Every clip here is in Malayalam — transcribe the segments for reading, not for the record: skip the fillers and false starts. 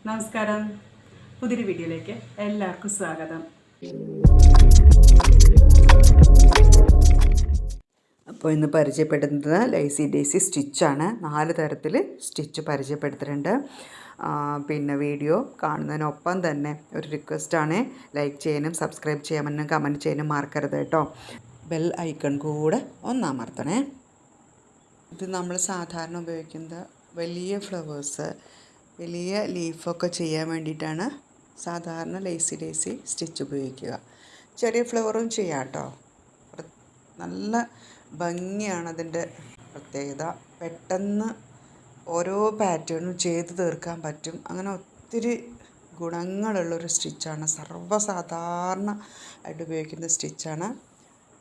നമസ്കാരം. പുതിയൊരു വീഡിയോയിലേക്ക് എല്ലാവർക്കും സ്വാഗതം. അപ്പോൾ ഇന്ന് പരിചയപ്പെടുത്തുന്നത് ലൈസി ഡേസി സ്റ്റിച്ചാണ്. 4 തരത്തിൽ സ്റ്റിച്ച് പരിചയപ്പെടുത്തുന്നുണ്ട്. പിന്നെ വീഡിയോ കാണുന്നതിനൊപ്പം തന്നെ ഒരു റിക്വസ്റ്റാണ്, ലൈക്ക് ചെയ്യാനും സബ്സ്ക്രൈബ് ചെയ്യാനും കമൻറ്റ് ചെയ്യാനും മറക്കരുത് കേട്ടോ. ബെൽ ഐക്കൺ കൂടെ ഒന്നമർത്തണേ. ഇത് നമ്മൾ സാധാരണ ഉപയോഗിക്കുന്നത് വലിയ ഫ്ലവേഴ്സ്, വലിയ ലീഫൊക്കെ ചെയ്യാൻ വേണ്ടിയിട്ടാണ് സാധാരണ ലൈസി ഡേസി സ്റ്റിച്ച് ഉപയോഗിക്കുക. ചെറിയ ഫ്ലവറും ചെയ്യാം കേട്ടോ. നല്ല ഭംഗിയാണ് അതിൻ്റെ പ്രത്യേകത. പെട്ടെന്ന് ഓരോ പാറ്റേണും ചെയ്ത് തീർക്കാൻ പറ്റും. അങ്ങനെ ഒത്തിരി ഗുണങ്ങളുള്ളൊരു സ്റ്റിച്ചാണ്. സർവ്വസാധാരണ ആയിട്ട് ഉപയോഗിക്കുന്ന സ്റ്റിച്ചാണ്.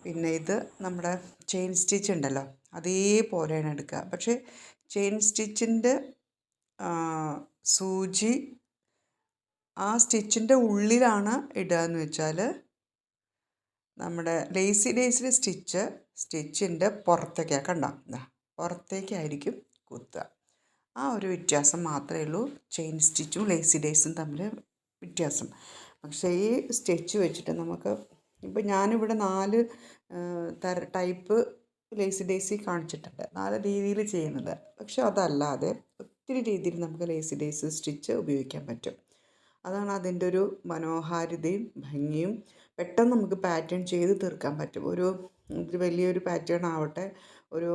പിന്നെ ഇത് നമ്മുടെ ചെയിൻ സ്റ്റിച്ച് ഉണ്ടല്ലോ, അതേപോലെയാണ് എടുക്കുക. പക്ഷേ ചെയിൻ സ്റ്റിച്ചിൻ്റെ സൂചി ആ സ്റ്റിച്ചിൻ്റെ ഉള്ളിലാണ് ഇടുക എന്ന് വെച്ചാൽ, നമ്മുടെ ലേസി ഡേസിലെ സ്റ്റിച്ചിൻ്റെ പുറത്തേക്കാണ്, കണ്ടോ, പുറത്തേക്കായിരിക്കും കുത്തുക. ആ ഒരു വ്യത്യാസം മാത്രമേ ഉള്ളൂ ചെയിൻ സ്റ്റിച്ചും ലേസി ഡേസും തമ്മിൽ വ്യത്യാസം. പക്ഷേ ഈ സ്റ്റിച്ച് വെച്ചിട്ട് നമുക്ക് ഇപ്പോൾ ഞാനിവിടെ 4 ടൈപ്പ് ലേസി ഡേസി കാണിച്ചിട്ടുണ്ട്, 4 രീതിയിൽ ചെയ്യുന്നത്. പക്ഷെ അതല്ലാതെ ഒത്തിരി രീതിയിൽ നമുക്ക് ലേസി ഡേസി സ്റ്റിച്ച് ഉപയോഗിക്കാൻ പറ്റും. അതാണ് അതിൻ്റെ ഒരു മനോഹാരിതയും ഭംഗിയും. പെട്ടെന്ന് നമുക്ക് പാറ്റേൺ ചെയ്ത് തീർക്കാൻ പറ്റും. ഒരു വലിയൊരു പാറ്റേൺ ആവട്ടെ, ഒരു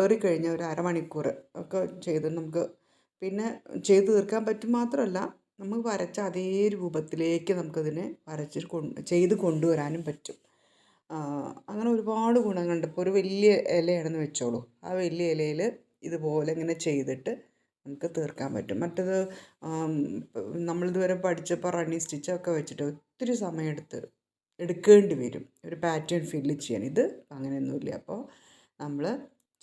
ഏറിക്കഴിഞ്ഞാൽ ഒരു അരമണിക്കൂർ ഒക്കെ ചെയ്ത് നമുക്ക് പിന്നെ ചെയ്ത് തീർക്കാൻ പറ്റും. മാത്രമല്ല, നമുക്ക് വരച്ച അതേ രൂപത്തിലേക്ക് നമുക്കതിനെ ചെയ്ത് കൊണ്ടുവരാനും പറ്റും. അങ്ങനെ ഒരുപാട് ഗുണങ്ങളുണ്ട്. ഇപ്പോൾ ഒരു വലിയ ഇലയാണെന്ന് വെച്ചോളൂ, ആ വലിയ ഇലയിൽ ഇതുപോലെ ഇങ്ങനെ ചെയ്തിട്ട് നമുക്ക് തീർക്കാൻ പറ്റും. മറ്റത് നമ്മളിതുവരെ പഠിച്ചപ്പോൾ റണ്ണിങ് സ്റ്റിച്ചൊക്കെ വെച്ചിട്ട് ഒത്തിരി സമയം എടുക്കേണ്ടി വരും ഒരു പാറ്റേൺ ഫില്ല് ചെയ്യാൻ. ഇത് അങ്ങനെയൊന്നുമില്ല. അപ്പോൾ നമ്മൾ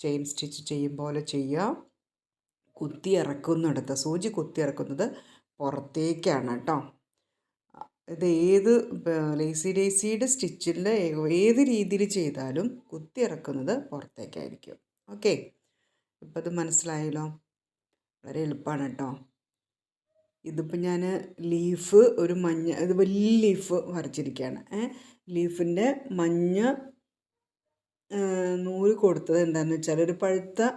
ചെയിൻ സ്റ്റിച്ച് ചെയ്യും പോലെ ചെയ്യുക. കുത്തി ഇറക്കുന്നിടത്ത്, സൂചി കുത്തി ഇറക്കുന്നത് പുറത്തേക്കാണ് കേട്ടോ. ഇത് ഏത് ലേസി ഡേസിയുടെ സ്റ്റിച്ചിൻ്റെ ഏത് രീതിയിൽ ചെയ്താലും കുത്തി ഇറക്കുന്നത് പുറത്തേക്കായിരിക്കും. ഓക്കെ, ഇപ്പം അത് മനസ്സിലായല്ലോ. വളരെ എളുപ്പമാണ് കേട്ടോ. ഇതിപ്പോൾ ഞാൻ ലീഫ് ഒരു മഞ്ഞ, ഇത് വലിയ ലീഫ് വരച്ചിരിക്കുകയാണ്. ലീഫിൻ്റെ മഞ്ഞ നൂല് കൊടുത്തത് എന്താണെന്ന് വെച്ചാൽ, ഒരു പഴുത്ത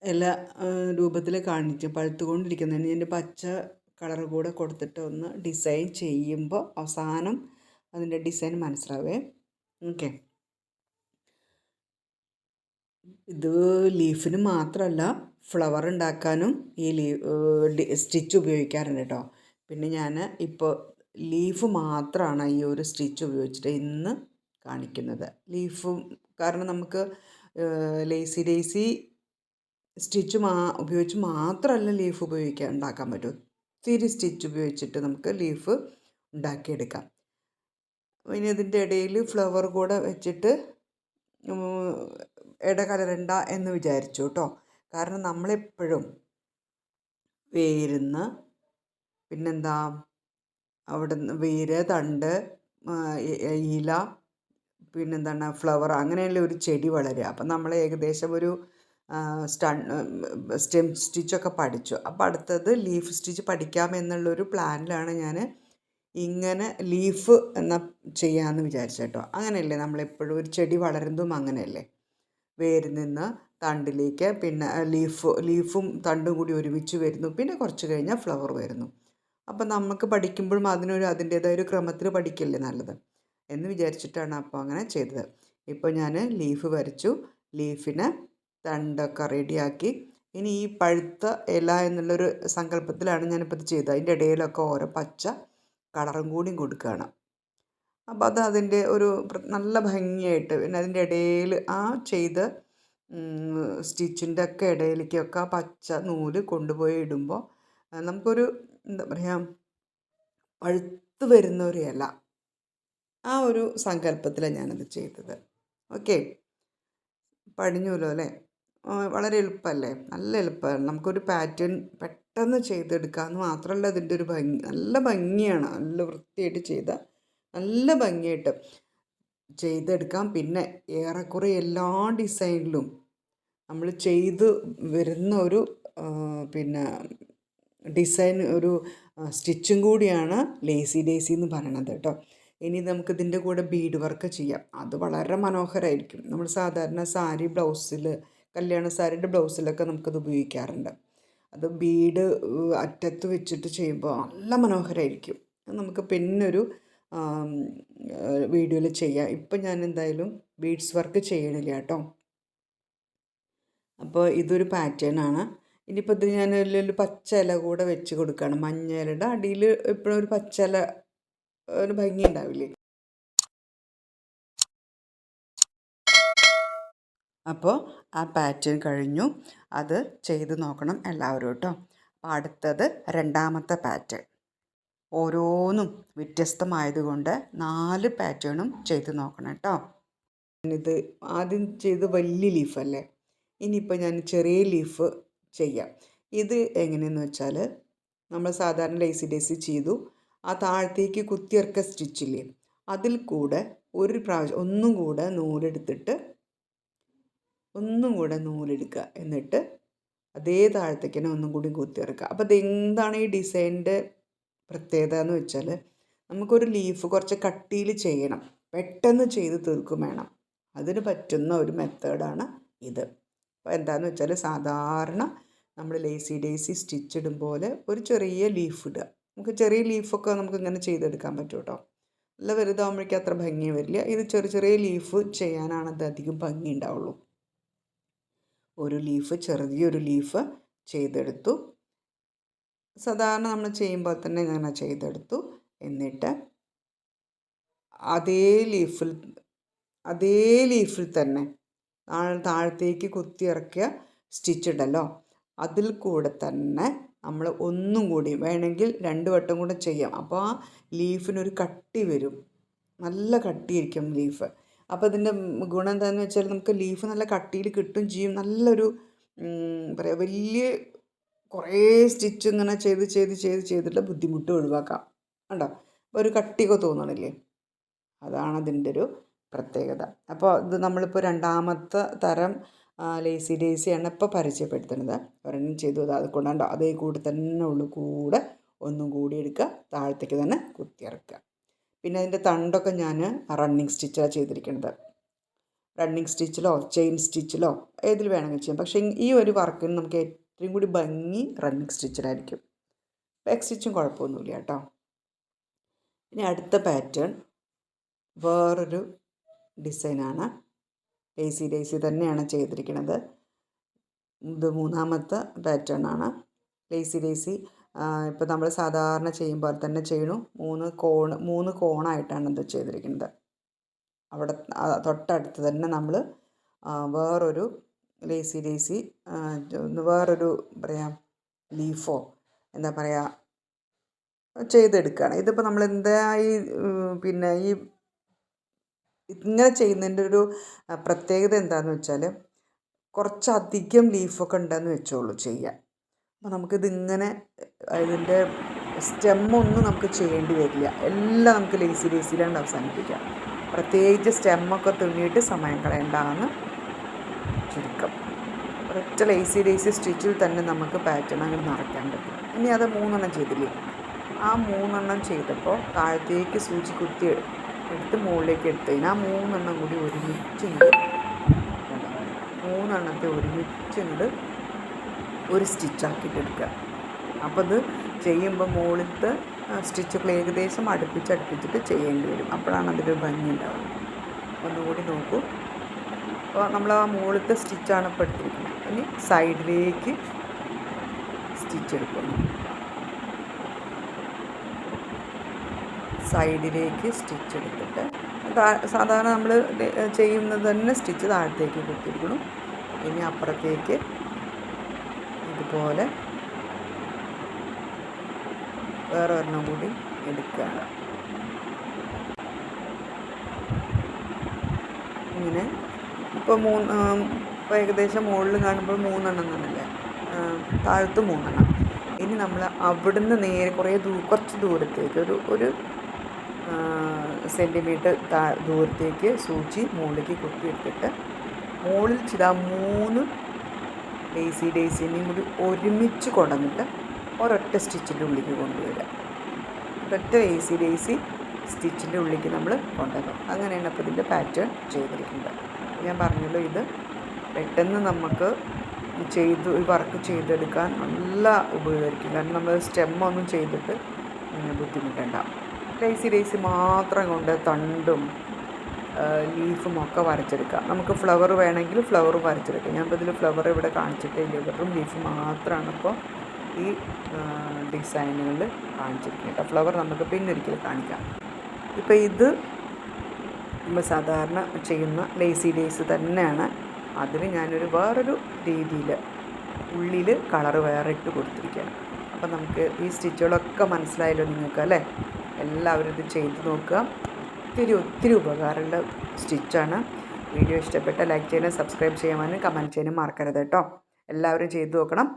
ഇല രൂപത്തിൽ പഴുത്തുകൊണ്ടിരിക്കുന്നതിന് എൻ്റെ പച്ച കളർ കൂടെ കൊടുത്തിട്ട് ഒന്ന് ഡിസൈൻ ചെയ്യുമ്പോൾ അവസാനം അതിൻ്റെ ഡിസൈൻ മനസ്സിലാവേ. ഓക്കെ, ഇത് ലീഫിന് മാത്രമല്ല ഫ്ലവർ ഉണ്ടാക്കാനും ഈ സ്റ്റിച്ച് ഉപയോഗിക്കാറുണ്ട് കേട്ടോ. പിന്നെ ഞാൻ ഇപ്പോൾ ലീഫ് മാത്രമാണ് ഈ ഒരു സ്റ്റിച്ച് ഉപയോഗിച്ചിട്ട് ഇന്ന് കാണിക്കുന്നത്. ലീഫും കാരണം നമുക്ക് ലേസി ഡേസി സ്റ്റിച്ച് ഉപയോഗിച്ച് മാത്രമല്ല ലീഫ് ഉണ്ടാക്കാൻ പറ്റും. ഒത്തിരി സ്റ്റിച്ച് ഉപയോഗിച്ചിട്ട് നമുക്ക് ലീഫ് ഉണ്ടാക്കിയെടുക്കാം. ഇനി ഇതിൻ്റെ ഇടയിൽ ഫ്ലവർ കൂടെ വെച്ചിട്ട് ഇടകലരണ്ട എന്ന് വിചാരിച്ചു കേട്ടോ. കാരണം നമ്മളെപ്പോഴും വേരുന്ന് പിന്നെന്താ അവിടെ നിന്ന് വേര്, തണ്ട്, ഇല, പിന്നെന്താണ് ഫ്ലവർ, അങ്ങനെയുള്ള ഒരു ചെടി വളരുക. അപ്പം നമ്മൾ ഏകദേശം ഒരു സ്റ്റെം സ്റ്റിച്ചൊക്കെ പഠിച്ചു. അപ്പോൾ അടുത്തത് ലീഫ് സ്റ്റിച്ച് പഠിക്കാമെന്നുള്ളൊരു പ്ലാനിലാണ് ഞാൻ ഇങ്ങനെ ലീഫ് ചെയ്യാമെന്ന് വിചാരിച്ചു കേട്ടോ. അങ്ങനെയല്ലേ നമ്മളെപ്പോഴും ഒരു ചെടി വളരുന്നതും അങ്ങനെയല്ലേ, വേരിൽ നിന്ന് തണ്ടിലേക്ക്, പിന്നെ ലീഫും തണ്ടും കൂടി ഒരുമിച്ച് വരുന്നു, പിന്നെ കുറച്ച് കഴിഞ്ഞാൽ ഫ്ലവർ വരുന്നു. അപ്പം നമുക്ക് പഠിക്കുമ്പോഴും അതിൻ്റേതായ ഒരു ക്രമത്തിൽ പഠിക്കല്ലേ നല്ലത് എന്ന് വിചാരിച്ചിട്ടാണ് അപ്പോൾ അങ്ങനെ ചെയ്തത്. ഇപ്പോൾ ഞാൻ ലീഫ് വരച്ചു, ലീഫിന് തണ്ടൊക്കെ റെഡിയാക്കി. ഇനി ഈ പഴുത്ത ഇല എന്നുള്ളൊരു സങ്കല്പത്തിലാണ് ഞാനിപ്പോൾ ഇത് ചെയ്തത്. അതിൻ്റെ ഇടയിലൊക്കെ ഓരോ പച്ച കളറും കൂടിയും കൊടുക്കുകയാണ്. അപ്പോൾ അത് അതിൻ്റെ ഒരു നല്ല ഭംഗിയായിട്ട്, പിന്നെ അതിൻ്റെ ഇടയിൽ ആ ചെയ്ത സ്റ്റിച്ചിൻ്റെ ഒക്കെ ഇടയിലേക്കൊക്കെ ആ പച്ച നൂല് കൊണ്ടുപോയി ഇടുമ്പോൾ നമുക്കൊരു എന്താ പറയുക, പഴുത്ത് വരുന്ന ഒരു ഇല, ആ ഒരു സങ്കല്പത്തിലാണ് ഞാനത് ചെയ്തത്. ഓക്കെ, പഠിഞ്ഞല്ലോ അല്ലേ. വളരെ എളുപ്പമല്ലേ, നല്ല എളുപ്പമാണ്. നമുക്കൊരു പാറ്റേൺ പെട്ടെന്ന് ചെയ്തെടുക്കാമെന്ന് മാത്രമല്ല, അതിൻ്റെ ഒരു ഭംഗി, നല്ല ഭംഗിയാണ്. നല്ല വൃത്തിയായിട്ട് നല്ല ഭംഗിയായിട്ട് ചെയ്തെടുക്കാം. പിന്നെ ഏറെക്കുറെ എല്ലാ ഡിസൈനിലും നമ്മൾ ചെയ്ത് വരുന്ന ഒരു പിന്നെ ഡിസൈൻ ഒരു സ്റ്റിച്ചും കൂടിയാണ് ലേസി ഡേസി എന്ന് പറയണത് കേട്ടോ. ഇനി നമുക്കിതിൻ്റെ കൂടെ ബീഡ് വർക്ക് ചെയ്യാം. അത് വളരെ മനോഹരമായിരിക്കും. നമ്മൾ സാധാരണ സാരി ബ്ലൗസിൽ, കല്യാണ സാരിയുടെ ബ്ലൗസിലൊക്കെ നമുക്കത് ഉപയോഗിക്കാറുണ്ട്. അത് ബീഡ് അറ്റത്ത് വെച്ചിട്ട് ചെയ്യുമ്പോൾ നല്ല മനോഹരമായിരിക്കും. നമുക്ക് പിന്നൊരു വീഡിയോയിൽ ചെയ്യാം. ഇപ്പം ഞാൻ എന്തായാലും ബീഡ്സ് വർക്ക് ചെയ്യണില്ല കേട്ടോ. അപ്പോൾ ഇതൊരു പാറ്റേൺ ആണ്. ഇനിയിപ്പോൾ ഇത് ഞാൻ ഒരു പച്ച ഇല കൂടെ വെച്ച് കൊടുക്കുകയാണ്. മഞ്ഞ ഇലയുടെ അടിയിൽ എപ്പോഴും ഒരു പച്ച ഇല, ഒരു ഭംഗി ഉണ്ടാവില്ലേ. അപ്പോൾ ആ പാറ്റേൺ കഴിഞ്ഞു. അത് ചെയ്ത് നോക്കണം എല്ലാവരും കേട്ടോ. അപ്പോൾ അടുത്തത് രണ്ടാമത്തെ പാറ്റേൺ. ഓരോന്നും വ്യത്യസ്തമായതുകൊണ്ട് 4 പാറ്റേണും ചെയ്ത് നോക്കണം കേട്ടോ. ഇത് ആദ്യം ചെയ്ത് വലിയ ലീഫല്ലേ, ഇനിയിപ്പോൾ ഞാൻ ചെറിയ ലീഫ് ചെയ്യാം. ഇത് എങ്ങനെയെന്ന് വെച്ചാൽ, നമ്മൾ സാധാരണ ലേസി ഡേസി ചെയ്തു, ആ താഴത്തേക്ക് കുത്തിയിറക്ക സ്റ്റിച്ചില്ലേ, അതിൽ കൂടെ ഒരു പ്രാവശ്യം ഒന്നും കൂടെ നൂലെടുക്കുക, എന്നിട്ട് അതേ താഴത്തേക്ക് തന്നെ ഒന്നും കൂടി കുത്തിയിറക്കുക. അപ്പോൾ അതെന്താണ് ഈ ഡിസൈനിൻ്റെ പ്രത്യേകത എന്ന് വെച്ചാൽ, നമുക്കൊരു ലീഫ് കുറച്ച് കട്ടിയിൽ ചെയ്യണം, പെട്ടെന്ന് ചെയ്ത് തീർക്കും വേണം. അതിന് പറ്റുന്ന ഒരു മെത്തേഡാണ് ഇത്. അപ്പോൾ എന്താണെന്ന് വെച്ചാൽ, സാധാരണ നമ്മൾ ലേസി ഡേസി സ്റ്റിച്ച് ഇടും പോലെ ഒരു ചെറിയ ലീഫ് ഇടുക. നമുക്ക് ചെറിയ ലീഫൊക്കെ നമുക്ക് ഇങ്ങനെ ചെയ്തെടുക്കാൻ പറ്റും കേട്ടോ. നല്ല വലുതാകുമ്പോഴേക്കും അത്ര ഭംഗി വരില്ല. ഇത് ചെറിയ ചെറിയ ലീഫ് ചെയ്യാനാണ് അത് അധികം ഭംഗി ഉണ്ടാവുള്ളൂ. ചെറിയൊരു ലീഫ് ചെയ്തെടുത്തു. സാധാരണ നമ്മൾ ചെയ്യുമ്പോൾ തന്നെ ഇങ്ങനെ ചെയ്തെടുത്തു. എന്നിട്ട് അതേ ലീഫിൽ തന്നെ താഴത്തേക്ക് കുത്തിയിറക്കിയ സ്റ്റിച്ച് ഉണ്ടല്ലോ, അതിൽ കൂടെ തന്നെ നമ്മൾ ഒന്നും കൂടി വേണമെങ്കിൽ 2 വട്ടം കൂടെ ചെയ്യാം. അപ്പോൾ ആ ലീഫിനൊരു കട്ടി വരും, നല്ല കട്ടിയായിരിക്കും ലീഫ്. അപ്പോൾ ഇതിൻ്റെ ഗുണം എന്താണെന്ന് വെച്ചാൽ, നമുക്ക് ലീഫ് നല്ല കട്ടിയിൽ കിട്ടും ചെയ്യും. നല്ലൊരു പറയുക, വലിയ കുറേ സ്റ്റിച്ച് ഇങ്ങനെ ചെയ്തിട്ട് ബുദ്ധിമുട്ട് ഒഴിവാക്കാം. കണ്ടോ, അപ്പോൾ ഒരു കട്ടിയൊക്കെ തോന്നണില്ലേ, അതാണ് അതിൻ്റെ ഒരു പ്രത്യേകത. അപ്പോൾ ഇത് നമ്മളിപ്പോൾ രണ്ടാമത്തെ തരം ലേസി ഡേസിയാണ് ഇപ്പോൾ പരിചയപ്പെടുത്തുന്നത്. ഒരെണ്ണം ചെയ്തു, അത് കൊണ്ടാണ്ടോ അതേ കൂടെ തന്നെ കൂടെ ഒന്നും കൂടി എടുക്കുക, താഴത്തേക്ക് തന്നെ കുത്തിയിറക്കുക. പിന്നെ അതിൻ്റെ തണ്ടൊക്കെ ഞാൻ റണ്ണിങ് സ്റ്റിച്ചാണ് ചെയ്തിരിക്കുന്നത്. റണ്ണിങ് സ്റ്റിച്ചിലോ ചെയിൻ സ്റ്റിച്ചിലോ ഏതിൽ വേണമെങ്കിൽ ചെയ്യാം. പക്ഷേ ഈ ഒരു വർക്കിന് നമുക്ക് ഏറ്റവും കൂടി ഭംഗി റണ്ണിങ് സ്റ്റിച്ചിലായിരിക്കും. ബാക്ക് സ്റ്റിച്ചും കുഴപ്പമൊന്നുമില്ല കേട്ടോ. ഇനി അടുത്ത പാറ്റേൺ വേറൊരു ഡിസൈനാണ്. ലേസി ഡേസി തന്നെയാണ് ചെയ്തിരിക്കുന്നത്. ഇത് 3ാമത്തെ പാറ്റേൺ ആണ്. ലേസി ഡേസി ഇപ്പോൾ നമ്മൾ സാധാരണ ചെയ്യുമ്പോൾ തന്നെ ചെയ്യണു. 3 കോണായിട്ടാണ് ഇത് ചെയ്തിരിക്കുന്നത്. അവിടെ തൊട്ടടുത്ത് തന്നെ നമ്മൾ വേറൊരു ലേസി ഡേസി വേറൊരു ലീഫോ എന്താ പറയുക ചെയ്തെടുക്കുകയാണ്. ഇതിപ്പോൾ നമ്മൾ എന്തായി പിന്നെ ഇങ്ങനെ ചെയ്യുന്നതിൻ്റെ ഒരു പ്രത്യേകത എന്താണെന്ന് വെച്ചാൽ, കുറച്ചധികം ലീഫൊക്കെ ഉണ്ടെന്ന് വെച്ചോളൂ ചെയ്യാൻ. അപ്പോൾ നമുക്കിതിങ്ങനെ ഇതിൻ്റെ സ്റ്റെമ്മൊന്നും നമുക്ക് ചെയ്യേണ്ടി വരില്ല. എല്ലാം നമുക്ക് ലേസി ഡേസിയിലാണ്ട് അവസാനിപ്പിക്കാം. പ്രത്യേകിച്ച് സ്റ്റെമ്മൊക്കെ തുന്നിയിട്ട് സമയം കളയേണ്ടതാണ് ചുരുക്കം. ഒരൊറ്റ ലേസി ഡേസി സ്റ്റിച്ചിൽ തന്നെ നമുക്ക് പാറ്റേൺ അങ്ങനെ നിറയ്ക്കാൻ പറ്റും. ഇനി അത് 3 ചെയ്തില്ലേ, ആ 3 ചെയ്തപ്പോൾ താഴത്തേക്ക് സൂചി കുത്തി എടുത്ത് മുകളിലേക്ക് എടുത്ത് കഴിഞ്ഞാൽ ആ 3 കൂടി ഒരുമിച്ച് ഒരു സ്റ്റിച്ചാക്കിയിട്ട് എടുക്കുക. അപ്പോൾ അത് ചെയ്യുമ്പോൾ മുകളിലത്തെ സ്റ്റിച്ചുകൾ ഏകദേശം അടുപ്പിച്ചിട്ട് ചെയ്യേണ്ടി വരും. അപ്പോഴാണ് അതിൻ്റെ ഭംഗി ഉണ്ടാവുന്നത്. ഒന്നുകൂടി നോക്കൂ. അപ്പോൾ നമ്മൾ ആ മുകളിലത്തെ സ്റ്റിച്ചാണ് ഇപ്പോൾ എടുത്തിരിക്കുന്നത്. ഇനി സൈഡിലേക്ക് സ്റ്റിച്ച് എടുക്കുന്നു. സൈഡിലേക്ക് സ്റ്റിച്ച് എടുത്തിട്ട് സാധാരണ നമ്മൾ ചെയ്യുന്നത് തന്നെ സ്റ്റിച്ച് താഴത്തേക്ക് കുത്തിയിരിക്കണം. ഇനി അപ്പുറത്തേക്ക് ഇതുപോലെ വേറെ ഒരെണ്ണം കൂടി എടുക്കുകയാണ്. ഇങ്ങനെ ഇപ്പോൾ ഏകദേശം മുകളിൽ കാണുമ്പോൾ 3 തന്നല്ലേ, താഴത്ത് 3. ഇനി നമ്മൾ അവിടുന്ന് നേരെ കുറച്ച് ദൂരത്തേക്ക് ഒരു സെൻറ്റിമീറ്റർ ദൂരത്തേക്ക് സൂചി മുകളിലേക്ക് കുത്തിയെടുത്തിട്ട് മുകളിൽ 3 ലേസി ഡേസിനെയും കൂടി ഒരുമിച്ച് കൊണ്ടുവന്നിട്ട് ഒരൊറ്റ സ്റ്റിച്ചിൻ്റെ ഉള്ളിലേക്ക് കൊണ്ടുവരിക. ഒരൊറ്റ ലേസി സ്റ്റിച്ചിൻ്റെ ഉള്ളിലേക്ക് നമ്മൾ കൊണ്ടുവരും. അങ്ങനെയാണ് അപ്പോൾ ഇതിൻ്റെ പാറ്റേൺ ചെയ്തിരിക്കുന്നത്. ഞാൻ പറഞ്ഞല്ലോ, ഇത് പെട്ടെന്ന് നമുക്ക് ഈ വർക്ക് ചെയ്തെടുക്കാൻ നല്ല ഉപകരിക്കും. കാരണം നമ്മൾ സ്റ്റെമ്മൊന്നും ചെയ്തിട്ട് ബുദ്ധിമുട്ടണ്ട. ലേസി മാത്രം കൊണ്ട് തണ്ടും ലീഫും ഒക്കെ വരച്ചെടുക്കാം. നമുക്ക് ഫ്ലവർ വേണമെങ്കിൽ ഫ്ലവർ വരച്ചെടുക്കാം. ഞാനിപ്പോൾ ഇതിൽ ഫ്ലവർ ഇവിടെ കാണിച്ചിട്ടേ ഇല്ല, വെറും ലീഫ് മാത്രമാണ് ഇപ്പോൾ ഈ ഡിസൈനുകളിൽ കാണിച്ചിരിക്കുന്നത്. ഫ്ലവർ നമുക്ക് പിന്നൊരിക്കൽ കാണിക്കാം. ഇപ്പോൾ ഇത് നമ്മൾ സാധാരണ ചെയ്യുന്ന ലേസ് തന്നെയാണ്. അതിൽ ഞാനൊരു വേറൊരു രീതിയിൽ ഉള്ളിൽ കളറ് വേറെ ഇട്ട് കൊടുത്തിരിക്കുകയാണ്. അപ്പോൾ നമുക്ക് ഈ സ്റ്റിച്ചുകളൊക്കെ മനസ്സിലായല്ലോ നിങ്ങൾക്ക് അല്ലേ? എല്ലാവരും ഇത് ചെയ്ത് നോക്കുക. ഒത്തിരി ഉപകാരമുള്ള സ്റ്റിച്ചാണ്. വീഡിയോ ഇഷ്ടപ്പെട്ട ലൈക്ക് ചെയ്യാനും സബ്സ്ക്രൈബ് ചെയ്യാനും കമൻറ്റ് ചെയ്യാനും മറക്കരുത് കേട്ടോ. എല്ലാവരും ചെയ്ത് നോക്കണം.